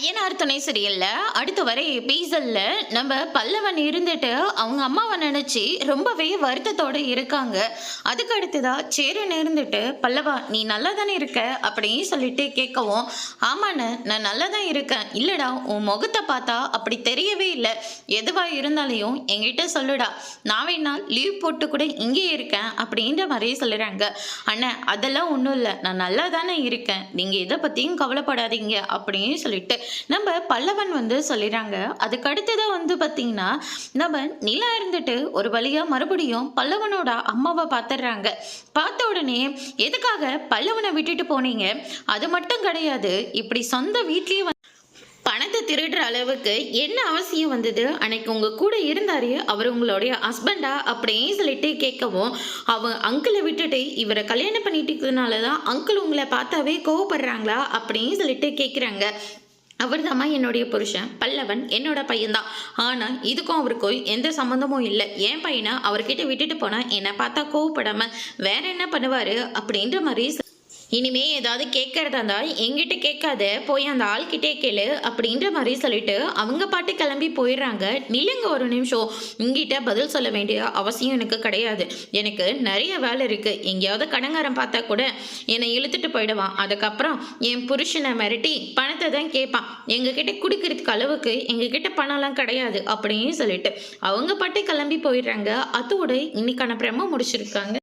ஐயனார் துணை சீரியல்ல அடுத்து வர எபிசோட்ல நம்ம பல்லவன் இருந்துட்டு அவங்க அம்மாவை நினைச்சு ரொம்பவே வருத்தத்தோட இருக்காங்க. அதுக்கு அடுத்ததா சேரன் இருந்துட்டு பல்லவா நீ நல்லா தானே இருக்க அப்படின்னு சொல்லிட்டு கேட்கவும், ஆமாண்ண நான் நல்லா தான் இருக்கேன், இல்லடா உன் முகத்தை பார்த்தா அப்படி தெரியவே இல்லை, எதுவா இருந்தாலையும் என்கிட்ட சொல்லுடா, நான் வேணா லீவ் போட்டு கூட இங்கே இருக்கேன் அப்படின்ற மாதிரியே சொல்லுறாங்க. அண்ணன் அதெல்லாம் ஒன்றும் இல்லை, நான் நல்லா தானே இருக்கேன், நீங்க இதை பத்தியும் கவலைப்படாதீங்க அப்படின்னு சொல்லிட்டு நம்ம பல்லவன் சொல்லிடுறாங்க. அதுக்கு அடுத்ததான் பார்த்தீங்கன்னா நம்ம நிலா இருந்துட்டு ஒரு வழியா மறுபடியும் பல்லவனோட அம்மாவை பார்த்துடுறாங்க. பார்த்த உடனே எதுக்காக பல்லவனை விட்டுட்டு போனீங்க, அது மட்டும் கிடையாது இப்படி சொந்த வீட்லயே பணத்தை திருடுற அளவுக்கு என்ன அவசியம் வந்தது, அன்னைக்கு உங்க கூட இருந்தாரு அவர் உங்களுடைய ஹஸ்பண்டா அப்படின்னு சொல்லிட்டு கேட்கவும், அவன் அங்கிளை விட்டுட்டு இவரை கல்யாணம் பண்ணிட்டதுனாலதான் அங்கிள் உங்களை பார்த்தாவே கோவப்படுறாங்களா அப்படின்னு சொல்லிட்டு கேட்குறாங்க. அவர் தாம்மா என்னுடைய புருஷன், பல்லவன் என்னோட பையன்தான், ஆனால் இதுக்கும் அவருக்கும் எந்த சம்மந்தமும் இல்லை, என் பையனை அவர்கிட்ட விட்டுட்டு போனால் என்னை பார்த்தா கோவப்படாம வேற என்ன பண்ணுவார் அப்படின்ற மாதிரி, இனிமே ஏதாவது கேட்கறதா இருந்தா எங்கிட்ட கேட்காத, போய் அந்த ஆள்கிட்டே கேளு அப்படின்ற மாதிரி சொல்லிட்டு அவங்க பாட்டு கிளம்பி போயிடுறாங்க. நில்லுங்க ஒரு நிமிஷம், இங்கிட்ட பதில் சொல்ல வேண்டிய அவசியம் எனக்கு கிடையாது, எனக்கு நிறைய வேலை இருக்கு, எங்கேயாவது கடங்காரம் பார்த்தா கூட என்னை இழுத்துட்டு போயிடுவான், அதுக்கப்புறம் என் புருஷனை மிரட்டி பணத்தை தான் கேட்பான், எங்ககிட்ட குடிக்கிறதுக்கு அளவுக்கு எங்ககிட்ட பணம்லாம் கிடையாது அப்படின்னு சொல்லிட்டு அவங்க பாட்டு கிளம்பி போயிடுறாங்க. அதோட இன்னைக்கான பிரம முடிச்சிருக்காங்க.